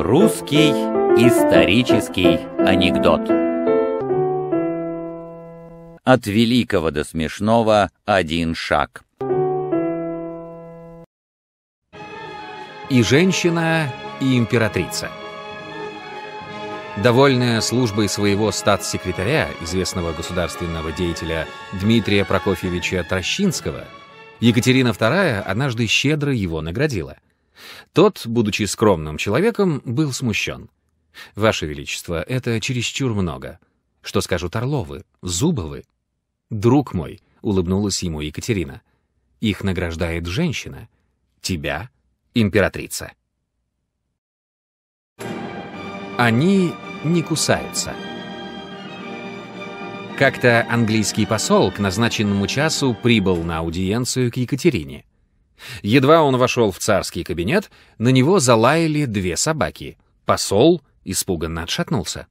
Русский исторический анекдот. От великого до смешного один шаг. И женщина, и императрица. Довольная службой своего статс-секретаря, известного государственного деятеля Дмитрия Прокофьевича Трощинского, Екатерина II однажды щедро его наградила. Тот, будучи скромным человеком, был смущен. «Ваше Величество, это чересчур много. Что скажут Орловы, Зубовы?» «Друг мой», — улыбнулась ему Екатерина, — «их награждает женщина. Тебя — императрица». Они не кусаются. Как-то английский посол к назначенному часу прибыл на аудиенцию к Екатерине. Едва он вошел в царский кабинет, на него залаяли две собаки. Посол испуганно отшатнулся.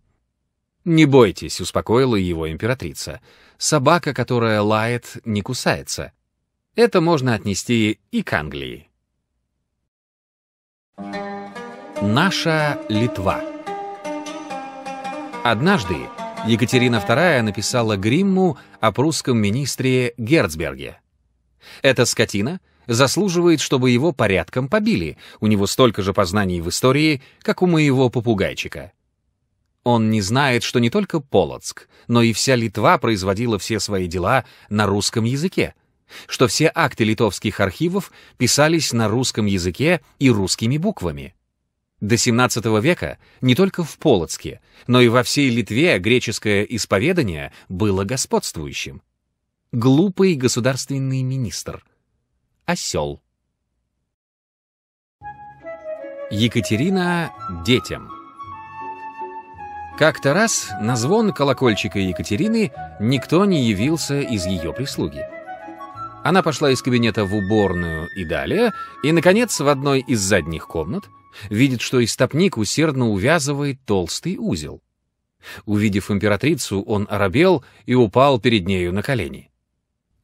«Не бойтесь», — успокоила его императрица. «Собака, которая лает, не кусается. Это можно отнести и к Англии». Наша Литва. Однажды Екатерина II написала Гримму о прусском министре Герцберге. «Эта скотина заслуживает, чтобы его порядком побили. У него столько же познаний в истории, как у моего попугайчика. Он не знает, что не только Полоцк, но и вся Литва производила все свои дела на русском языке, что все акты литовских архивов писались на русском языке и русскими буквами. До XVII века не только в Полоцке, но и во всей Литве греческое исповедание было господствующим. Глупый государственный министр. Осел. Екатерина детям. Как-то раз на звон колокольчика Екатерины никто не явился из ее прислуги. Она пошла из кабинета в уборную и далее, и, наконец, в одной из задних комнат видит, что истопник усердно увязывает толстый узел. Увидев императрицу, он оробел и упал перед нею на колени.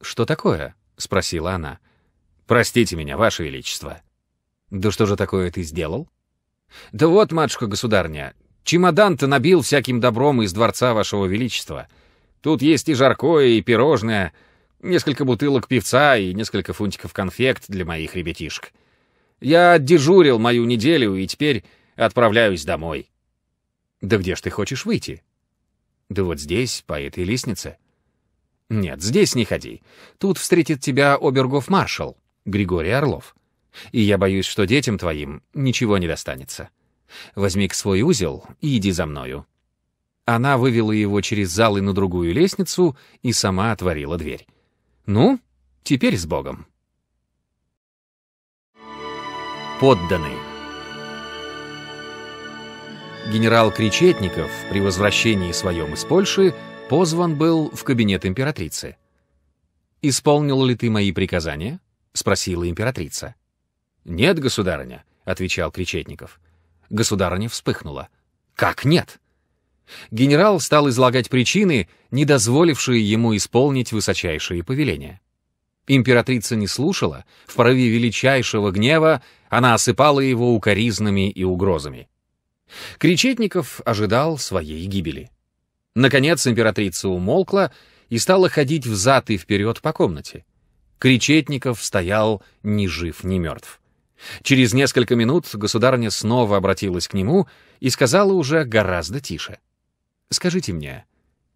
«Что такое?» — спросила она. «Простите меня, Ваше Величество». «Да что же такое ты сделал?» «Да вот, матушка-государня, чемодан-то набил всяким добром из дворца Вашего Величества. Тут есть и жаркое, и пирожное, несколько бутылок пивца и несколько фунтиков конфект для моих ребятишек. Я отдежурил мою неделю и теперь отправляюсь домой». «Да где ж ты хочешь выйти?» «Да вот здесь, по этой лестнице». «Нет, здесь не ходи. Тут встретит тебя обергофмаршал Григорий Орлов. И я боюсь, что детям твоим ничего не достанется. Возьми-ка свой узел и иди за мною». Она вывела его через зал и на другую лестницу и сама отворила дверь. «Ну, теперь с Богом». Подданный. Генерал Кречетников при возвращении своем из Польши позван был в кабинет императрицы. «Исполнил ли ты мои приказания?» — спросила императрица. «Нет, государыня», — отвечал Кречетников. Государыня вспыхнула. «Как нет?» Генерал стал излагать причины, не дозволившие ему исполнить высочайшие повеления. Императрица не слушала, в порыве величайшего гнева она осыпала его укоризнами и угрозами. Кречетников ожидал своей гибели. Наконец императрица умолкла и стала ходить взад и вперед по комнате. Кречетников стоял ни жив, ни мертв. Через несколько минут государыня снова обратилась к нему и сказала уже гораздо тише. «Скажите мне,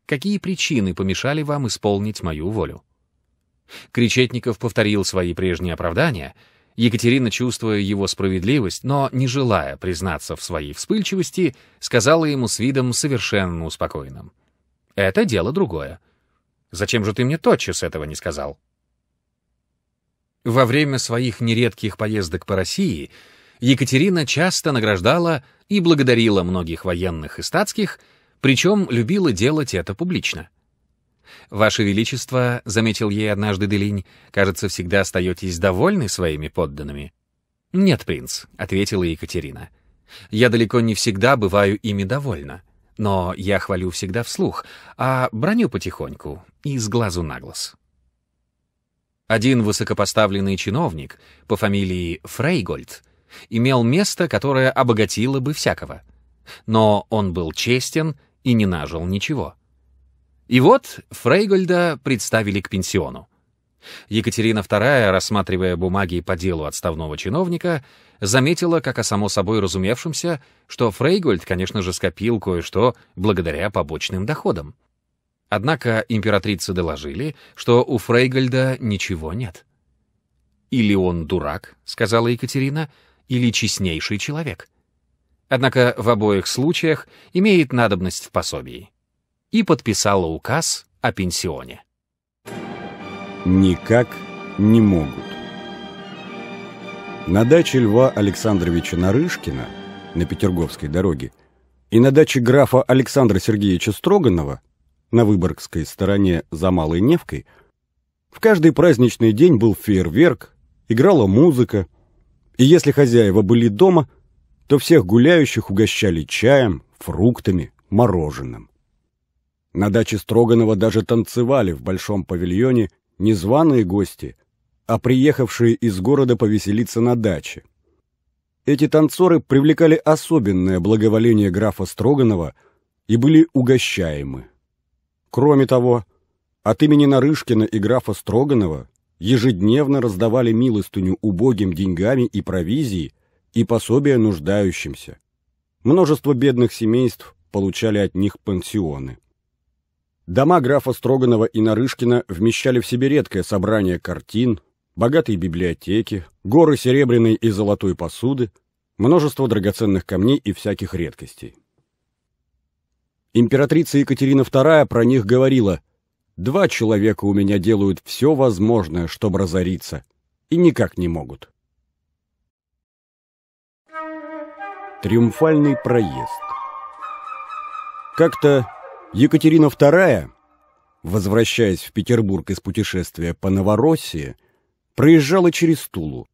какие причины помешали вам исполнить мою волю?» Кречетников повторил свои прежние оправдания. Екатерина, чувствуя его справедливость, но не желая признаться в своей вспыльчивости, сказала ему с видом совершенно успокоенным: «Это дело другое. Зачем же ты мне тотчас этого не сказал?» Во время своих нередких поездок по России Екатерина часто награждала и благодарила многих военных и статских, причем любила делать это публично. «Ваше Величество, — заметил ей однажды Делинь, — кажется, всегда остаетесь довольны своими подданными». «Нет, принц, — ответила Екатерина, — я далеко не всегда бываю ими довольна, но я хвалю всегда вслух, а браню потихоньку и с глазу на глаз». Один высокопоставленный чиновник по фамилии Фрейгольд имел место, которое обогатило бы всякого. Но он был честен и не нажил ничего. И вот Фрейгольда представили к пенсиону. Екатерина II, рассматривая бумаги по делу отставного чиновника, заметила, как о само собой разумевшемся, что Фрейгольд, конечно же, скопил кое-что благодаря побочным доходам. Однако императрице доложили, что у Фрейгольда ничего нет. «Или он дурак», — сказала Екатерина, — «или честнейший человек». Однако в обоих случаях имеет надобность в пособии. И подписала указ о пенсионе. Никак не могут. На даче Льва Александровича Нарышкина на Петерговской дороге и на даче графа Александра Сергеевича Строганова на Выборгской стороне за Малой Невкой в каждый праздничный день был фейерверк, играла музыка, и если хозяева были дома, то всех гуляющих угощали чаем, фруктами, мороженым. На даче Строганова даже танцевали в большом павильоне не званые гости, а приехавшие из города повеселиться на даче. Эти танцоры привлекали особенное благоволение графа Строганова и были угощаемы. Кроме того, от имени Нарышкина и графа Строганова ежедневно раздавали милостыню убогим деньгами и провизией и пособия нуждающимся. Множество бедных семейств получали от них пансионы. Дома графа Строганова и Нарышкина вмещали в себе редкое собрание картин, богатые библиотеки, горы серебряной и золотой посуды, множество драгоценных камней и всяких редкостей. Императрица Екатерина II про них говорила: «Два человека у меня делают все возможное, чтобы разориться, и никак не могут». Триумфальный проезд. Как-то Екатерина II, возвращаясь в Петербург из путешествия по Новороссии, проезжала через Тулу.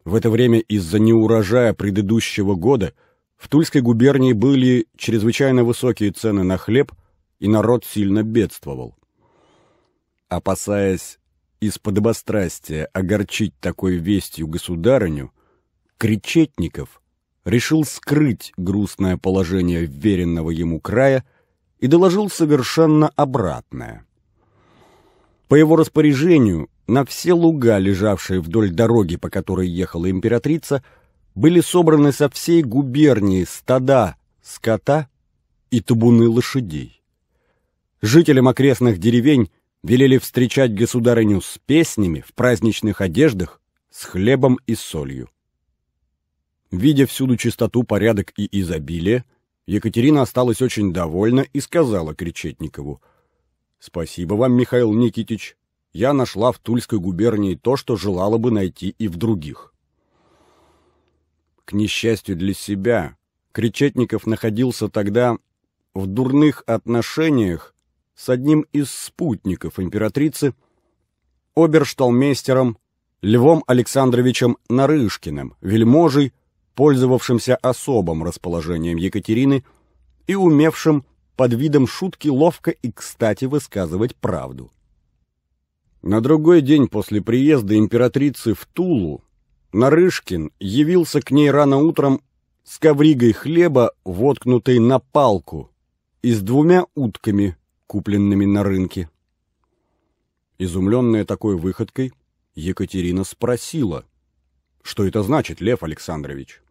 В это время из-за неурожая предыдущего года в Тульской губернии были чрезвычайно высокие цены на хлеб, и народ сильно бедствовал. Опасаясь из подобострастия огорчить такой вестью государыню, Кречетников решил скрыть грустное положение вверенного ему края и доложил совершенно обратное. По его распоряжению на все луга, лежавшие вдоль дороги, по которой ехала императрица, были собраны со всей губернии стада скота и табуны лошадей. Жителям окрестных деревень велели встречать государыню с песнями, в праздничных одеждах, с хлебом и солью. Видя всюду чистоту, порядок и изобилие, Екатерина осталась очень довольна и сказала Кречетникову: «Спасибо вам, Михаил Никитич, я нашла в Тульской губернии то, что желала бы найти и в других». К несчастью для себя, Кречетников находился тогда в дурных отношениях с одним из спутников императрицы, обершталмейстером Львом Александровичем Нарышкиным, вельможей, пользовавшимся особым расположением Екатерины и умевшим под видом шутки ловко и кстати высказывать правду. На другой день после приезда императрицы в Тулу Нарышкин явился к ней рано утром с ковригой хлеба, воткнутой на палку, и с 2 утками, купленными на рынке. Изумленная такой выходкой, Екатерина спросила: «Что это значит, Лев Александрович?»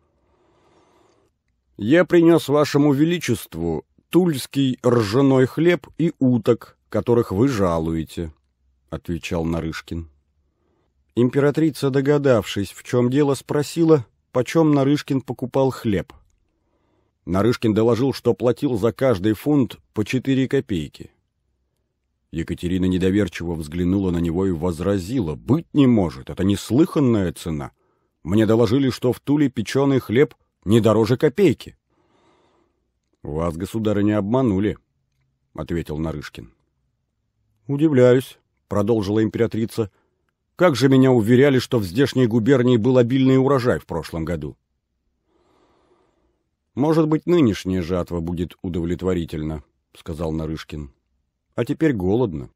«Я принес вашему величеству тульский ржаной хлеб и уток, которых вы жалуете», — отвечал Нарышкин. Императрица, догадавшись, в чем дело, спросила, почем Нарышкин покупал хлеб. Нарышкин доложил, что платил за каждый фунт по 4 копейки. Екатерина недоверчиво взглянула на него и возразила: «Быть не может, это неслыханная цена. Мне доложили, что в Туле печеный хлеб не дороже копейки». «Вас, государыня, обманули», — ответил Нарышкин. «Удивляюсь», — продолжила императрица, — «как же меня уверяли, что в здешней губернии был обильный урожай в прошлом году». «Может быть, нынешняя жатва будет удовлетворительна», — сказал Нарышкин. «А теперь голодно».